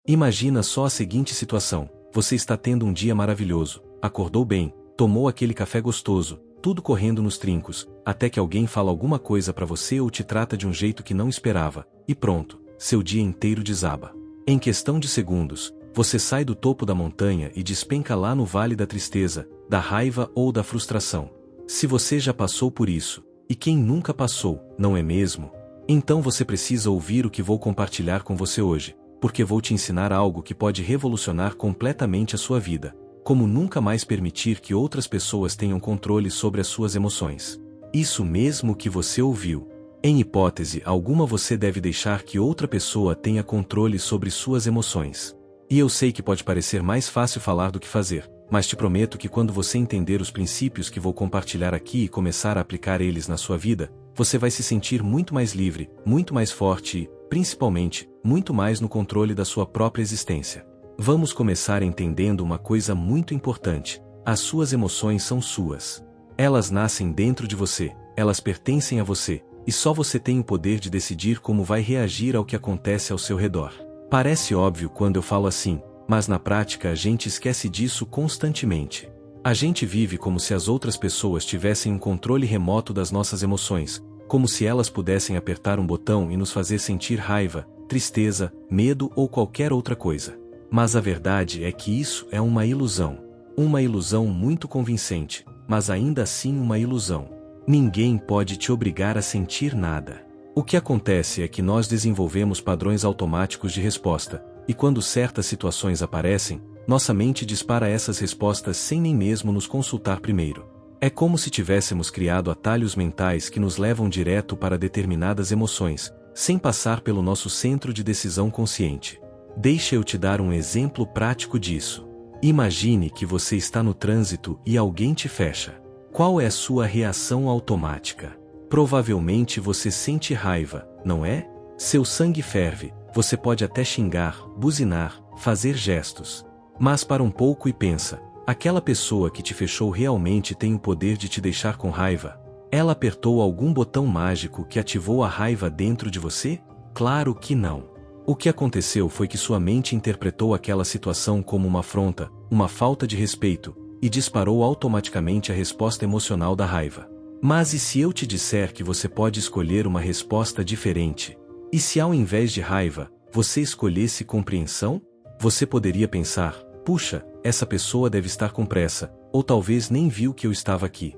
Imagina só a seguinte situação: você está tendo um dia maravilhoso, acordou bem, tomou aquele café gostoso, tudo correndo nos trincos, até que alguém fala alguma coisa para você ou te trata de um jeito que não esperava, e pronto, seu dia inteiro desaba. Em questão de segundos, você sai do topo da montanha e despenca lá no vale da tristeza, da raiva ou da frustração. Se você já passou por isso, e quem nunca passou, não é mesmo? Então você precisa ouvir o que vou compartilhar com você hoje, porque vou te ensinar algo que pode revolucionar completamente a sua vida. Como nunca mais permitir que outras pessoas tenham controle sobre as suas emoções. Isso mesmo que você ouviu. Em hipótese alguma você deve deixar que outra pessoa tenha controle sobre suas emoções. E eu sei que pode parecer mais fácil falar do que fazer, mas te prometo que quando você entender os princípios que vou compartilhar aqui e começar a aplicar eles na sua vida, você vai se sentir muito mais livre, muito mais forte e, principalmente, muito mais no controle da sua própria existência. Vamos começar entendendo uma coisa muito importante: as suas emoções são suas. Elas nascem dentro de você, elas pertencem a você, e só você tem o poder de decidir como vai reagir ao que acontece ao seu redor. Parece óbvio quando eu falo assim, mas na prática a gente esquece disso constantemente. A gente vive como se as outras pessoas tivessem um controle remoto das nossas emoções, como se elas pudessem apertar um botão e nos fazer sentir raiva, tristeza, medo ou qualquer outra coisa. Mas a verdade é que isso é uma ilusão. Uma ilusão muito convincente, mas ainda assim uma ilusão. Ninguém pode te obrigar a sentir nada. O que acontece é que nós desenvolvemos padrões automáticos de resposta, e quando certas situações aparecem, nossa mente dispara essas respostas sem nem mesmo nos consultar primeiro. É como se tivéssemos criado atalhos mentais que nos levam direto para determinadas emoções, sem passar pelo nosso centro de decisão consciente. Deixa eu te dar um exemplo prático disso. Imagine que você está no trânsito e alguém te fecha. Qual é a sua reação automática? Provavelmente você sente raiva, não é? Seu sangue ferve, você pode até xingar, buzinar, fazer gestos. Mas para um pouco e pensa, aquela pessoa que te fechou realmente tem o poder de te deixar com raiva? Ela apertou algum botão mágico que ativou a raiva dentro de você? Claro que não. O que aconteceu foi que sua mente interpretou aquela situação como uma afronta, uma falta de respeito, e disparou automaticamente a resposta emocional da raiva. Mas e se eu te disser que você pode escolher uma resposta diferente? E se ao invés de raiva, você escolhesse compreensão? Você poderia pensar, puxa, essa pessoa deve estar com pressa, ou talvez nem viu que eu estava aqui.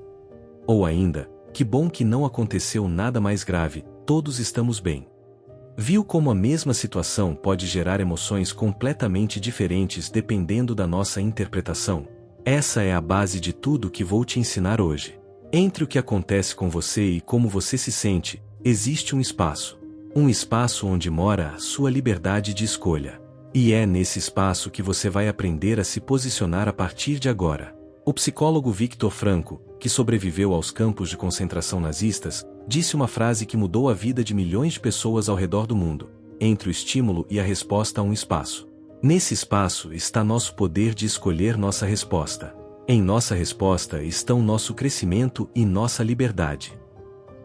Ou ainda, que bom que não aconteceu nada mais grave, todos estamos bem. Viu como a mesma situação pode gerar emoções completamente diferentes dependendo da nossa interpretação? Essa é a base de tudo que vou te ensinar hoje. Entre o que acontece com você e como você se sente, existe um espaço. Um espaço onde mora a sua liberdade de escolha. E é nesse espaço que você vai aprender a se posicionar a partir de agora. O psicólogo Viktor Frankl, que sobreviveu aos campos de concentração nazistas, disse uma frase que mudou a vida de milhões de pessoas ao redor do mundo: entre o estímulo e a resposta há um espaço. Nesse espaço está nosso poder de escolher nossa resposta. Em nossa resposta estão nosso crescimento e nossa liberdade.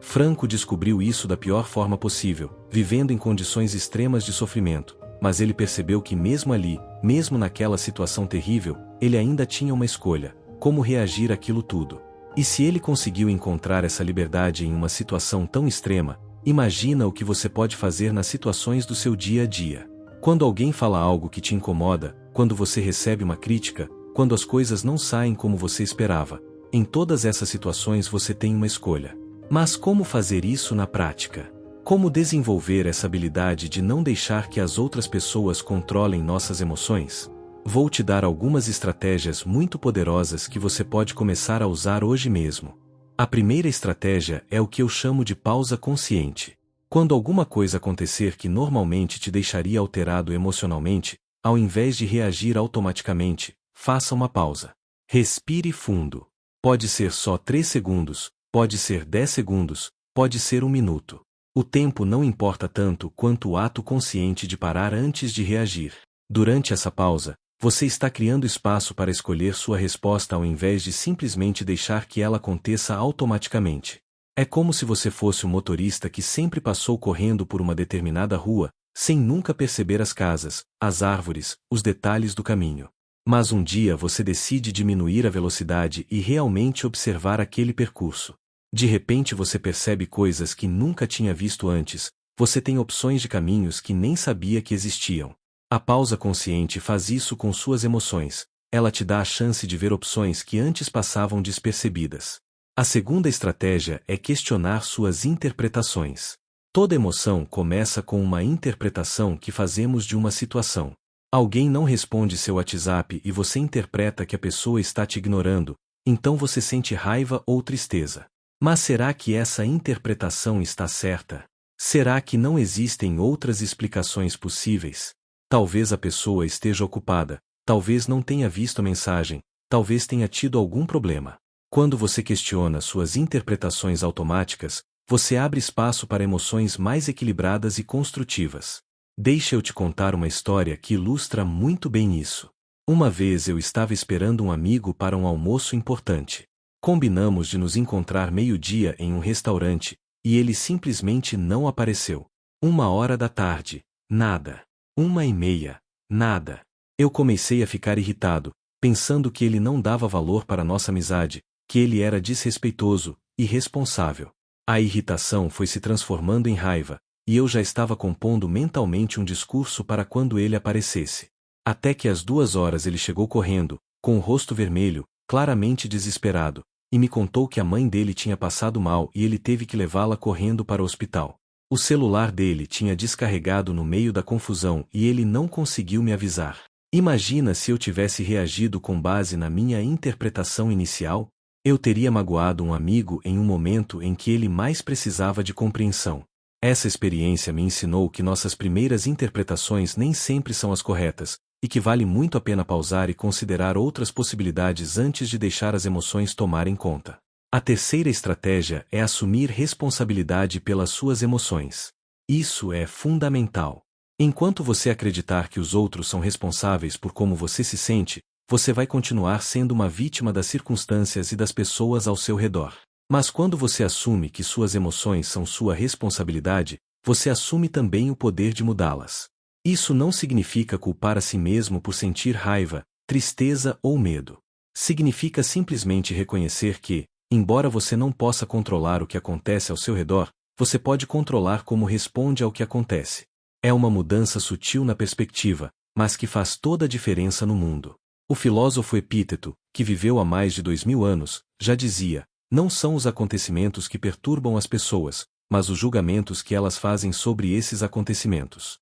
Frankl descobriu isso da pior forma possível, vivendo em condições extremas de sofrimento, mas ele percebeu que mesmo ali, mesmo naquela situação terrível, ele ainda tinha uma escolha: como reagir àquilo tudo. E se ele conseguiu encontrar essa liberdade em uma situação tão extrema, imagina o que você pode fazer nas situações do seu dia a dia. Quando alguém fala algo que te incomoda, quando você recebe uma crítica, quando as coisas não saem como você esperava, em todas essas situações você tem uma escolha. Mas como fazer isso na prática? Como desenvolver essa habilidade de não deixar que as outras pessoas controlem nossas emoções? Vou te dar algumas estratégias muito poderosas que você pode começar a usar hoje mesmo. A primeira estratégia é o que eu chamo de pausa consciente. Quando alguma coisa acontecer que normalmente te deixaria alterado emocionalmente, ao invés de reagir automaticamente, faça uma pausa. Respire fundo. Pode ser só 3 segundos, pode ser 10 segundos, pode ser 1 minuto. O tempo não importa tanto quanto o ato consciente de parar antes de reagir. Durante essa pausa, você está criando espaço para escolher sua resposta ao invés de simplesmente deixar que ela aconteça automaticamente. É como se você fosse um motorista que sempre passou correndo por uma determinada rua, sem nunca perceber as casas, as árvores, os detalhes do caminho. Mas um dia você decide diminuir a velocidade e realmente observar aquele percurso. De repente você percebe coisas que nunca tinha visto antes, você tem opções de caminhos que nem sabia que existiam. A pausa consciente faz isso com suas emoções, ela te dá a chance de ver opções que antes passavam despercebidas. A segunda estratégia é questionar suas interpretações. Toda emoção começa com uma interpretação que fazemos de uma situação. Alguém não responde seu WhatsApp e você interpreta que a pessoa está te ignorando, então você sente raiva ou tristeza. Mas será que essa interpretação está certa? Será que não existem outras explicações possíveis? Talvez a pessoa esteja ocupada, talvez não tenha visto a mensagem, talvez tenha tido algum problema. Quando você questiona suas interpretações automáticas, você abre espaço para emoções mais equilibradas e construtivas. Deixa eu te contar uma história que ilustra muito bem isso. Uma vez eu estava esperando um amigo para um almoço importante. Combinamos de nos encontrar meio-dia em um restaurante, e ele simplesmente não apareceu. 1 hora da tarde, nada. 1h30, nada. Eu comecei a ficar irritado, pensando que ele não dava valor para nossa amizade, que ele era desrespeitoso, irresponsável. A irritação foi se transformando em raiva, e eu já estava compondo mentalmente um discurso para quando ele aparecesse. Até que às 2 horas ele chegou correndo, com o rosto vermelho, claramente desesperado, e me contou que a mãe dele tinha passado mal e ele teve que levá-la correndo para o hospital. O celular dele tinha descarregado no meio da confusão e ele não conseguiu me avisar. Imagina se eu tivesse reagido com base na minha interpretação inicial? Eu teria magoado um amigo em um momento em que ele mais precisava de compreensão. Essa experiência me ensinou que nossas primeiras interpretações nem sempre são as corretas, e que vale muito a pena pausar e considerar outras possibilidades antes de deixar as emoções tomarem conta. A terceira estratégia é assumir responsabilidade pelas suas emoções. Isso é fundamental. Enquanto você acreditar que os outros são responsáveis por como você se sente, você vai continuar sendo uma vítima das circunstâncias e das pessoas ao seu redor. Mas quando você assume que suas emoções são sua responsabilidade, você assume também o poder de mudá-las. Isso não significa culpar a si mesmo por sentir raiva, tristeza ou medo. Significa simplesmente reconhecer que, embora você não possa controlar o que acontece ao seu redor, você pode controlar como responde ao que acontece. É uma mudança sutil na perspectiva, mas que faz toda a diferença no mundo. O filósofo Epíteto, que viveu há mais de 2000 anos, já dizia: não são os acontecimentos que perturbam as pessoas, mas os julgamentos que elas fazem sobre esses acontecimentos.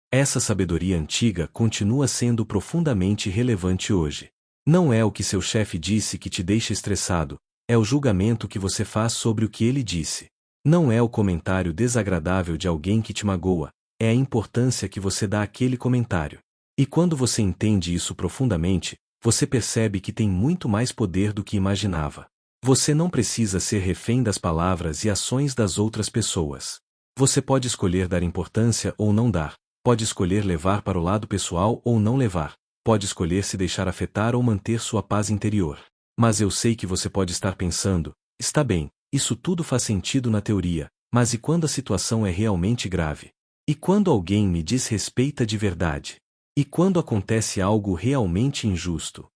Essa sabedoria antiga continua sendo profundamente relevante hoje. Não é o que seu chefe disse que te deixa estressado, é o julgamento que você faz sobre o que ele disse. Não é o comentário desagradável de alguém que te magoa, é a importância que você dá àquele comentário. E quando você entende isso profundamente, você percebe que tem muito mais poder do que imaginava. Você não precisa ser refém das palavras e ações das outras pessoas. Você pode escolher dar importância ou não dar, pode escolher levar para o lado pessoal ou não levar, pode escolher se deixar afetar ou manter sua paz interior. Mas eu sei que você pode estar pensando: está bem, isso tudo faz sentido na teoria, mas e quando a situação é realmente grave? E quando alguém me desrespeita de verdade? E quando acontece algo realmente injusto?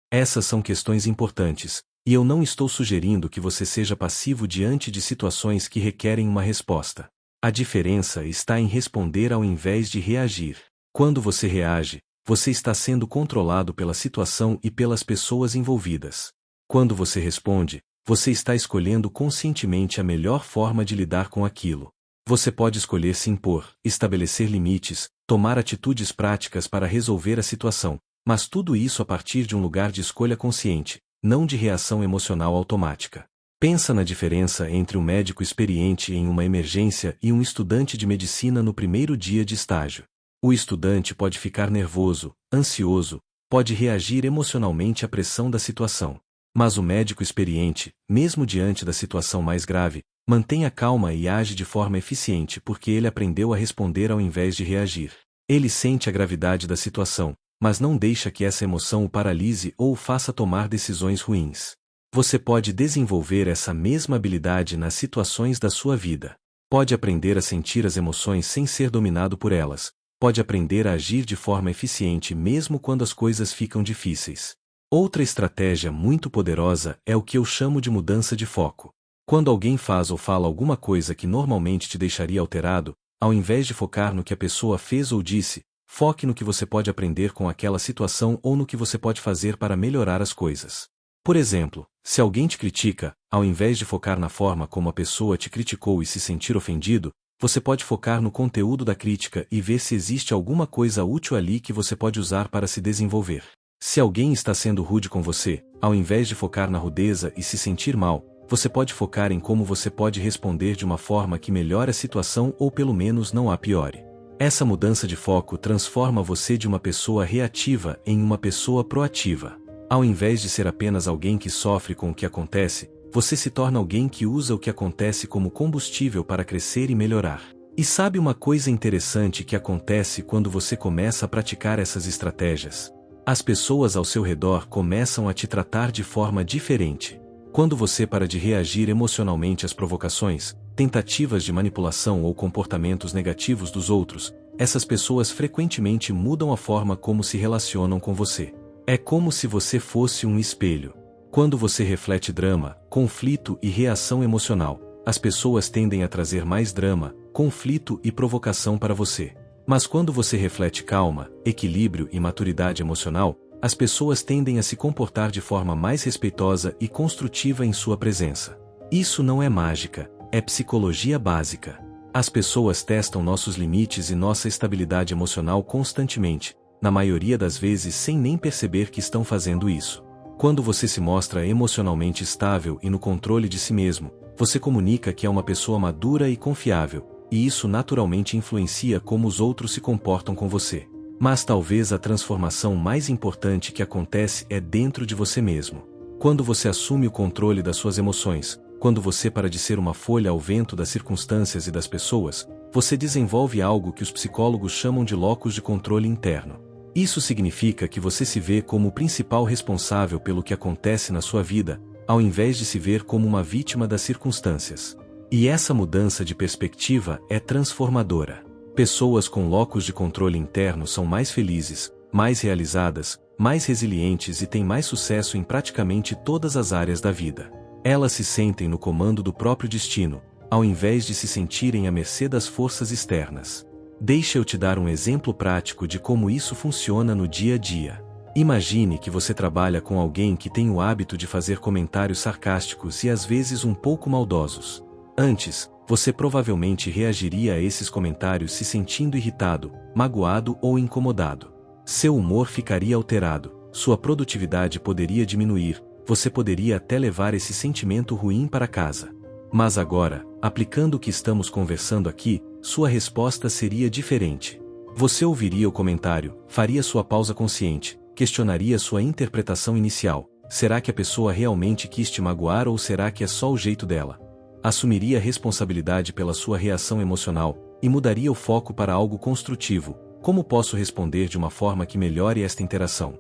Essas são questões importantes, e eu não estou sugerindo que você seja passivo diante de situações que requerem uma resposta. A diferença está em responder ao invés de reagir. Quando você reage, você está sendo controlado pela situação e pelas pessoas envolvidas. Quando você responde, você está escolhendo conscientemente a melhor forma de lidar com aquilo. Você pode escolher se impor, estabelecer limites, tomar atitudes práticas para resolver a situação, mas tudo isso a partir de um lugar de escolha consciente, não de reação emocional automática. Pensa na diferença entre um médico experiente em uma emergência e um estudante de medicina no primeiro dia de estágio. O estudante pode ficar nervoso, ansioso, pode reagir emocionalmente à pressão da situação. Mas o médico experiente, mesmo diante da situação mais grave, mantém a calma e age de forma eficiente porque ele aprendeu a responder ao invés de reagir. Ele sente a gravidade da situação, mas não deixa que essa emoção o paralise ou o faça tomar decisões ruins. Você pode desenvolver essa mesma habilidade nas situações da sua vida. Pode aprender a sentir as emoções sem ser dominado por elas. Pode aprender a agir de forma eficiente mesmo quando as coisas ficam difíceis. Outra estratégia muito poderosa é o que eu chamo de mudança de foco. Quando alguém faz ou fala alguma coisa que normalmente te deixaria alterado, ao invés de focar no que a pessoa fez ou disse, foque no que você pode aprender com aquela situação ou no que você pode fazer para melhorar as coisas. Por exemplo, se alguém te critica, ao invés de focar na forma como a pessoa te criticou e se sentir ofendido, você pode focar no conteúdo da crítica e ver se existe alguma coisa útil ali que você pode usar para se desenvolver. Se alguém está sendo rude com você, ao invés de focar na rudeza e se sentir mal, você pode focar em como você pode responder de uma forma que melhore a situação ou pelo menos não a piore. Essa mudança de foco transforma você de uma pessoa reativa em uma pessoa proativa. Ao invés de ser apenas alguém que sofre com o que acontece, você se torna alguém que usa o que acontece como combustível para crescer e melhorar. E sabe uma coisa interessante que acontece quando você começa a praticar essas estratégias? As pessoas ao seu redor começam a te tratar de forma diferente. Quando você para de reagir emocionalmente às provocações, tentativas de manipulação ou comportamentos negativos dos outros, essas pessoas frequentemente mudam a forma como se relacionam com você. É como se você fosse um espelho. Quando você reflete drama, conflito e reação emocional, as pessoas tendem a trazer mais drama, conflito e provocação para você. Mas quando você reflete calma, equilíbrio e maturidade emocional, as pessoas tendem a se comportar de forma mais respeitosa e construtiva em sua presença. Isso não é mágica, é psicologia básica. As pessoas testam nossos limites e nossa estabilidade emocional constantemente, na maioria das vezes sem nem perceber que estão fazendo isso. Quando você se mostra emocionalmente estável e no controle de si mesmo, você comunica que é uma pessoa madura e confiável, e isso naturalmente influencia como os outros se comportam com você. Mas talvez a transformação mais importante que acontece é dentro de você mesmo. Quando você assume o controle das suas emoções, quando você para de ser uma folha ao vento das circunstâncias e das pessoas, você desenvolve algo que os psicólogos chamam de locus de controle interno. Isso significa que você se vê como o principal responsável pelo que acontece na sua vida, ao invés de se ver como uma vítima das circunstâncias. E essa mudança de perspectiva é transformadora. Pessoas com locus de controle interno são mais felizes, mais realizadas, mais resilientes e têm mais sucesso em praticamente todas as áreas da vida. Elas se sentem no comando do próprio destino, ao invés de se sentirem à mercê das forças externas. Deixa eu te dar um exemplo prático de como isso funciona no dia a dia. Imagine que você trabalha com alguém que tem o hábito de fazer comentários sarcásticos e às vezes um pouco maldosos. Antes, você provavelmente reagiria a esses comentários se sentindo irritado, magoado ou incomodado. Seu humor ficaria alterado, sua produtividade poderia diminuir, você poderia até levar esse sentimento ruim para casa. Mas agora, aplicando o que estamos conversando aqui, sua resposta seria diferente. Você ouviria o comentário, faria sua pausa consciente, questionaria sua interpretação inicial. Será que a pessoa realmente quis te magoar ou será que é só o jeito dela? Assumiria a responsabilidade pela sua reação emocional e mudaria o foco para algo construtivo. Como posso responder de uma forma que melhore esta interação?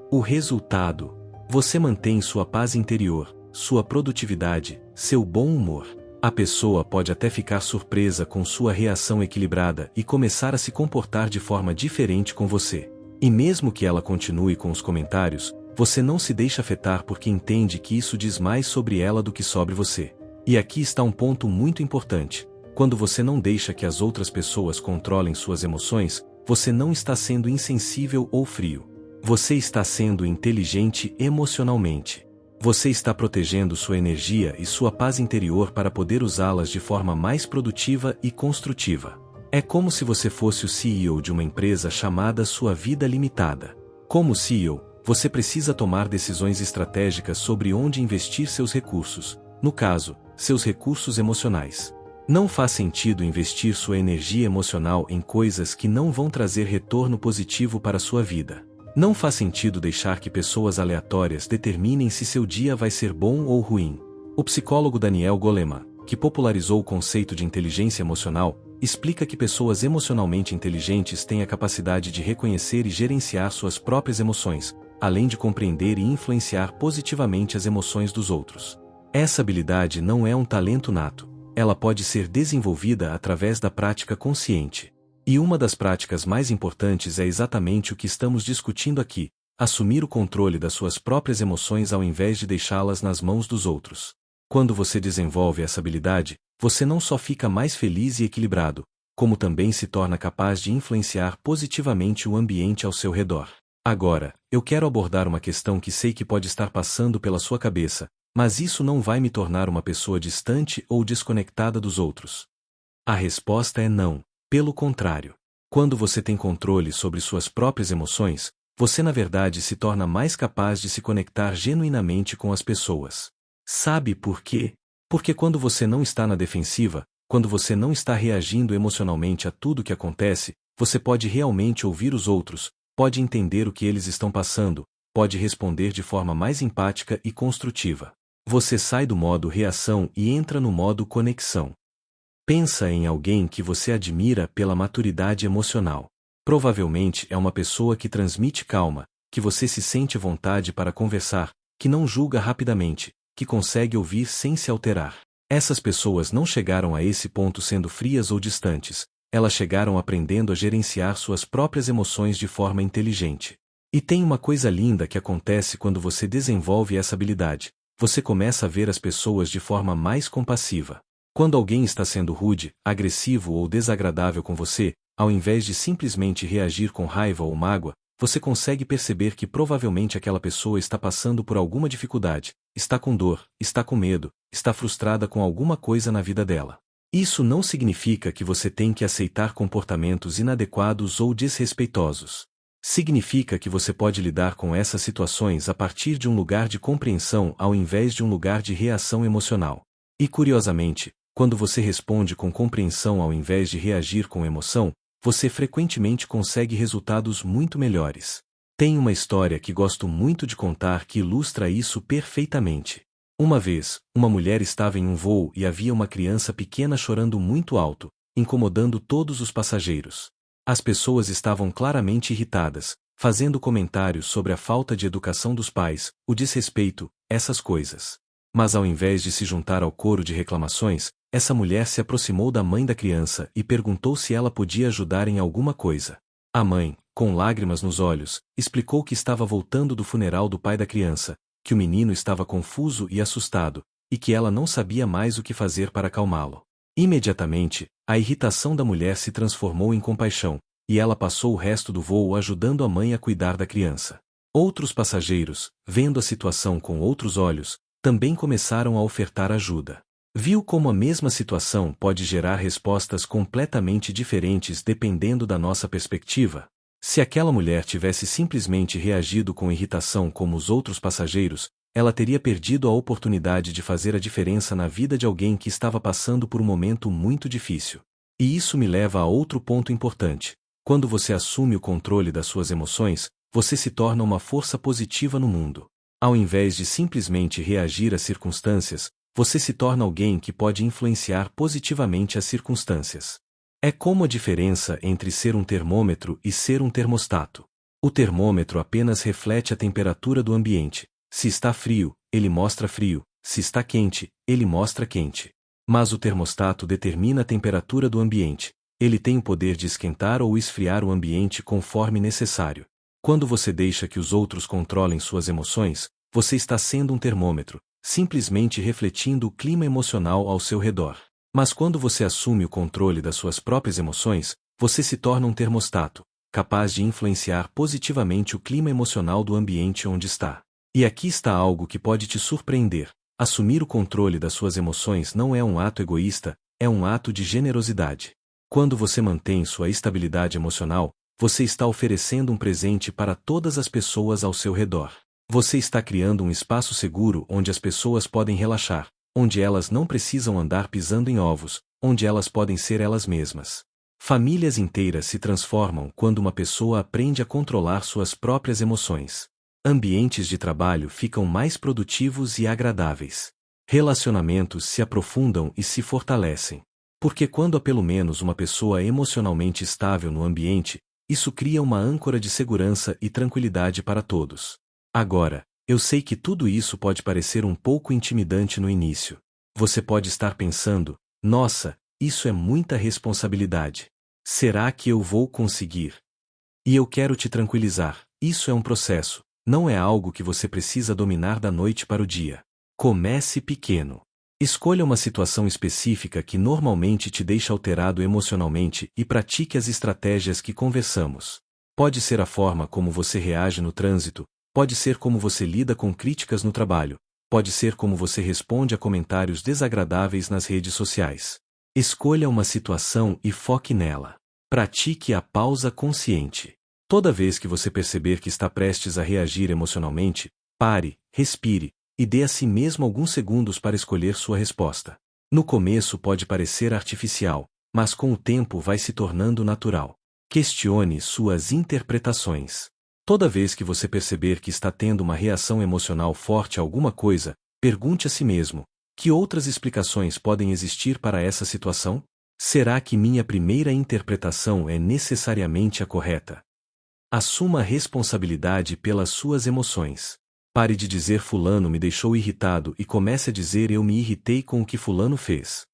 O resultado: você mantém sua paz interior, sua produtividade, seu bom humor. A pessoa pode até ficar surpresa com sua reação equilibrada e começar a se comportar de forma diferente com você. E mesmo que ela continue com os comentários, você não se deixa afetar porque entende que isso diz mais sobre ela do que sobre você. E aqui está um ponto muito importante. Quando você não deixa que as outras pessoas controlem suas emoções, você não está sendo insensível ou frio. Você está sendo inteligente emocionalmente. Você está protegendo sua energia e sua paz interior para poder usá-las de forma mais produtiva e construtiva. É como se você fosse o CEO de uma empresa chamada Sua Vida Limitada. Como CEO, você precisa tomar decisões estratégicas sobre onde investir seus recursos, no caso, seus recursos emocionais. Não faz sentido investir sua energia emocional em coisas que não vão trazer retorno positivo para sua vida. Não faz sentido deixar que pessoas aleatórias determinem se seu dia vai ser bom ou ruim. O psicólogo Daniel Goleman, que popularizou o conceito de inteligência emocional, explica que pessoas emocionalmente inteligentes têm a capacidade de reconhecer e gerenciar suas próprias emoções, além de compreender e influenciar positivamente as emoções dos outros. Essa habilidade não é um talento nato, ela pode ser desenvolvida através da prática consciente. E uma das práticas mais importantes é exatamente o que estamos discutindo aqui: assumir o controle das suas próprias emoções ao invés de deixá-las nas mãos dos outros. Quando você desenvolve essa habilidade, você não só fica mais feliz e equilibrado, como também se torna capaz de influenciar positivamente o ambiente ao seu redor. Agora, eu quero abordar uma questão que sei que pode estar passando pela sua cabeça, mas isso não vai me tornar uma pessoa distante ou desconectada dos outros. A resposta é não. Pelo contrário. Quando você tem controle sobre suas próprias emoções, você na verdade se torna mais capaz de se conectar genuinamente com as pessoas. Sabe por quê? Porque quando você não está na defensiva, quando você não está reagindo emocionalmente a tudo que acontece, você pode realmente ouvir os outros, pode entender o que eles estão passando, pode responder de forma mais empática e construtiva. Você sai do modo reação e entra no modo conexão. Pensa em alguém que você admira pela maturidade emocional. Provavelmente é uma pessoa que transmite calma, que você se sente à vontade para conversar, que não julga rapidamente, que consegue ouvir sem se alterar. Essas pessoas não chegaram a esse ponto sendo frias ou distantes, elas chegaram aprendendo a gerenciar suas próprias emoções de forma inteligente. E tem uma coisa linda que acontece quando você desenvolve essa habilidade: você começa a ver as pessoas de forma mais compassiva. Quando alguém está sendo rude, agressivo ou desagradável com você, ao invés de simplesmente reagir com raiva ou mágoa, você consegue perceber que provavelmente aquela pessoa está passando por alguma dificuldade, está com dor, está com medo, está frustrada com alguma coisa na vida dela. Isso não significa que você tem que aceitar comportamentos inadequados ou desrespeitosos. Significa que você pode lidar com essas situações a partir de um lugar de compreensão ao invés de um lugar de reação emocional. E curiosamente, quando você responde com compreensão ao invés de reagir com emoção, você frequentemente consegue resultados muito melhores. Tem uma história que gosto muito de contar que ilustra isso perfeitamente. Uma vez, uma mulher estava em um voo e havia uma criança pequena chorando muito alto, incomodando todos os passageiros. As pessoas estavam claramente irritadas, fazendo comentários sobre a falta de educação dos pais, o desrespeito, essas coisas. Mas ao invés de se juntar ao coro de reclamações, essa mulher se aproximou da mãe da criança e perguntou se ela podia ajudar em alguma coisa. A mãe, com lágrimas nos olhos, explicou que estava voltando do funeral do pai da criança, que o menino estava confuso e assustado, e que ela não sabia mais o que fazer para acalmá-lo. Imediatamente, a irritação da mulher se transformou em compaixão, e ela passou o resto do voo ajudando a mãe a cuidar da criança. Outros passageiros, vendo a situação com outros olhos, também começaram a ofertar ajuda. Viu como a mesma situação pode gerar respostas completamente diferentes dependendo da nossa perspectiva? Se aquela mulher tivesse simplesmente reagido com irritação como os outros passageiros, ela teria perdido a oportunidade de fazer a diferença na vida de alguém que estava passando por um momento muito difícil. E isso me leva a outro ponto importante. Quando você assume o controle das suas emoções, você se torna uma força positiva no mundo. Ao invés de simplesmente reagir às circunstâncias, você se torna alguém que pode influenciar positivamente as circunstâncias. É como a diferença entre ser um termômetro e ser um termostato. O termômetro apenas reflete a temperatura do ambiente. Se está frio, ele mostra frio. Se está quente, ele mostra quente. Mas o termostato determina a temperatura do ambiente. Ele tem o poder de esquentar ou esfriar o ambiente conforme necessário. Quando você deixa que os outros controlem suas emoções, você está sendo um termômetro, simplesmente refletindo o clima emocional ao seu redor. Mas quando você assume o controle das suas próprias emoções, você se torna um termostato, capaz de influenciar positivamente o clima emocional do ambiente onde está. E aqui está algo que pode te surpreender. Assumir o controle das suas emoções não é um ato egoísta, é um ato de generosidade. Quando você mantém sua estabilidade emocional, você está oferecendo um presente para todas as pessoas ao seu redor. Você está criando um espaço seguro onde as pessoas podem relaxar, onde elas não precisam andar pisando em ovos, onde elas podem ser elas mesmas. Famílias inteiras se transformam quando uma pessoa aprende a controlar suas próprias emoções. Ambientes de trabalho ficam mais produtivos e agradáveis. Relacionamentos se aprofundam e se fortalecem. Porque quando há pelo menos uma pessoa emocionalmente estável no ambiente, isso cria uma âncora de segurança e tranquilidade para todos. Agora, eu sei que tudo isso pode parecer um pouco intimidante no início. Você pode estar pensando, Nossa, isso é muita responsabilidade. Será que eu vou conseguir? E eu quero te tranquilizar, isso é um processo, não é algo que você precisa dominar da noite para o dia. Comece pequeno. Escolha uma situação específica que normalmente te deixa alterado emocionalmente e pratique as estratégias que conversamos. Pode ser a forma como você reage no trânsito, pode ser como você lida com críticas no trabalho, pode ser como você responde a comentários desagradáveis nas redes sociais. Escolha uma situação e foque nela. Pratique a pausa consciente. Toda vez que você perceber que está prestes a reagir emocionalmente, pare, respire, e dê a si mesmo alguns segundos para escolher sua resposta. No começo pode parecer artificial, mas com o tempo vai se tornando natural. Questione suas interpretações. Toda vez que você perceber que está tendo uma reação emocional forte a alguma coisa, pergunte a si mesmo: que outras explicações podem existir para essa situação? Será que minha primeira interpretação é necessariamente a correta? Assuma responsabilidade pelas suas emoções. Pare de dizer fulano me deixou irritado e comece a dizer eu me irritei com o que fulano fez.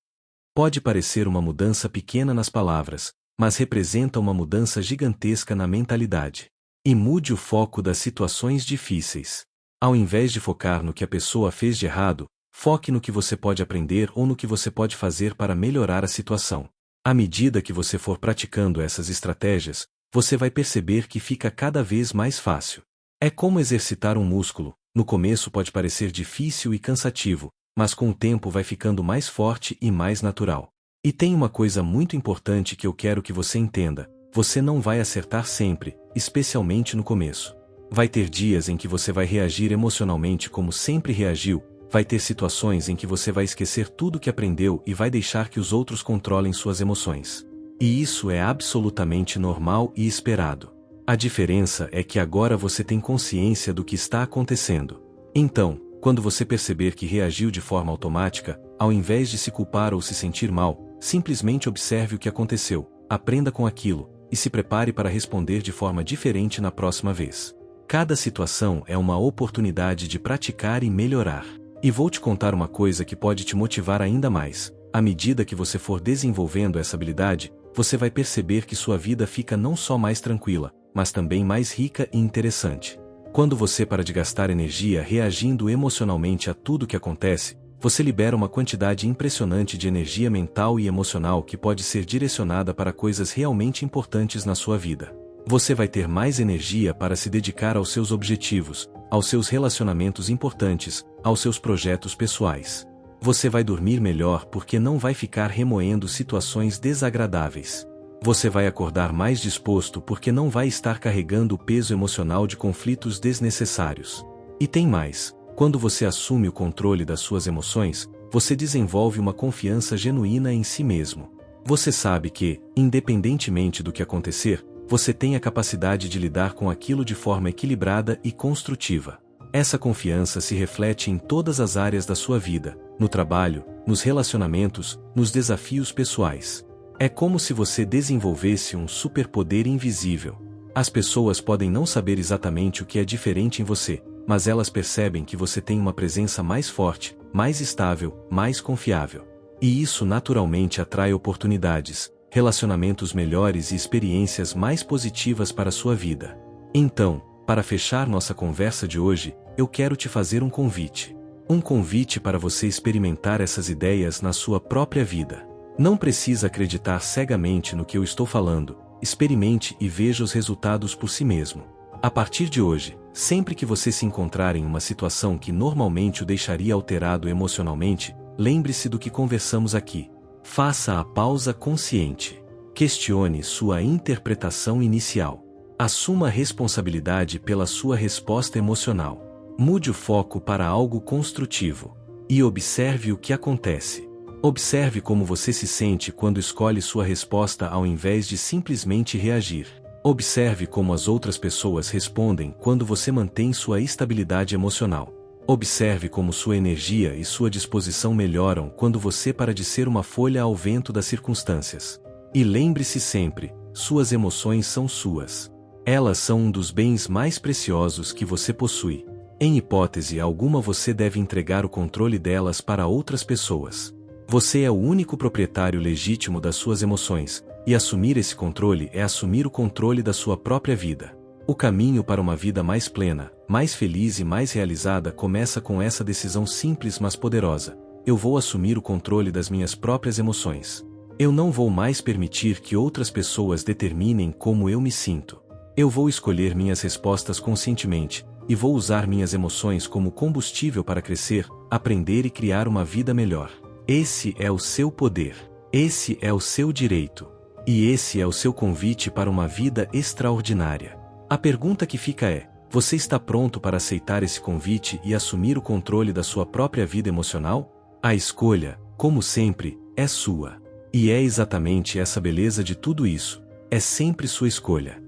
Pode parecer uma mudança pequena nas palavras, mas representa uma mudança gigantesca na mentalidade. E mude o foco das situações difíceis. Ao invés de focar no que a pessoa fez de errado, foque no que você pode aprender ou no que você pode fazer para melhorar a situação. À medida que você for praticando essas estratégias, você vai perceber que fica cada vez mais fácil. É como exercitar um músculo, no começo pode parecer difícil e cansativo, mas com o tempo vai ficando mais forte e mais natural. E tem uma coisa muito importante que eu quero que você entenda: você não vai acertar sempre, especialmente no começo. Vai ter dias em que você vai reagir emocionalmente como sempre reagiu, vai ter situações em que você vai esquecer tudo que aprendeu e vai deixar que os outros controlem suas emoções. E isso é absolutamente normal e esperado. A diferença é que agora você tem consciência do que está acontecendo. Então, quando você perceber que reagiu de forma automática, ao invés de se culpar ou se sentir mal, simplesmente observe o que aconteceu, aprenda com aquilo, e se prepare para responder de forma diferente na próxima vez. Cada situação é uma oportunidade de praticar e melhorar. E vou te contar uma coisa que pode te motivar ainda mais. À medida que você for desenvolvendo essa habilidade, você vai perceber que sua vida fica não só mais tranquila, mas também mais rica e interessante. Quando você para de gastar energia reagindo emocionalmente a tudo que acontece, você libera uma quantidade impressionante de energia mental e emocional que pode ser direcionada para coisas realmente importantes na sua vida. Você vai ter mais energia para se dedicar aos seus objetivos, aos seus relacionamentos importantes, aos seus projetos pessoais. Você vai dormir melhor porque não vai ficar remoendo situações desagradáveis. Você vai acordar mais disposto porque não vai estar carregando o peso emocional de conflitos desnecessários. E tem mais: quando você assume o controle das suas emoções, você desenvolve uma confiança genuína em si mesmo. Você sabe que, independentemente do que acontecer, você tem a capacidade de lidar com aquilo de forma equilibrada e construtiva. Essa confiança se reflete em todas as áreas da sua vida, no trabalho, nos relacionamentos, nos desafios pessoais. É como se você desenvolvesse um superpoder invisível. As pessoas podem não saber exatamente o que é diferente em você, mas elas percebem que você tem uma presença mais forte, mais estável, mais confiável. E isso naturalmente atrai oportunidades, relacionamentos melhores e experiências mais positivas para a sua vida. Então, para fechar nossa conversa de hoje, eu quero te fazer um convite. Um convite para você experimentar essas ideias na sua própria vida. Não precisa acreditar cegamente no que eu estou falando, experimente e veja os resultados por si mesmo. A partir de hoje, sempre que você se encontrar em uma situação que normalmente o deixaria alterado emocionalmente, lembre-se do que conversamos aqui. Faça a pausa consciente. Questione sua interpretação inicial. Assuma a responsabilidade pela sua resposta emocional. Mude o foco para algo construtivo. E observe o que acontece. Observe como você se sente quando escolhe sua resposta ao invés de simplesmente reagir. Observe como as outras pessoas respondem quando você mantém sua estabilidade emocional. Observe como sua energia e sua disposição melhoram quando você para de ser uma folha ao vento das circunstâncias. E lembre-se sempre, suas emoções são suas. Elas são um dos bens mais preciosos que você possui. Em hipótese alguma você deve entregar o controle delas para outras pessoas. Você é o único proprietário legítimo das suas emoções, e assumir esse controle é assumir o controle da sua própria vida. O caminho para uma vida mais plena, mais feliz e mais realizada começa com essa decisão simples mas poderosa. Eu vou assumir o controle das minhas próprias emoções. Eu não vou mais permitir que outras pessoas determinem como eu me sinto. Eu vou escolher minhas respostas conscientemente, e vou usar minhas emoções como combustível para crescer, aprender e criar uma vida melhor. Esse é o seu poder. Esse é o seu direito. E esse é o seu convite para uma vida extraordinária. A pergunta que fica é: você está pronto para aceitar esse convite e assumir o controle da sua própria vida emocional? A escolha, como sempre, é sua. E é exatamente essa beleza de tudo isso. É sempre sua escolha.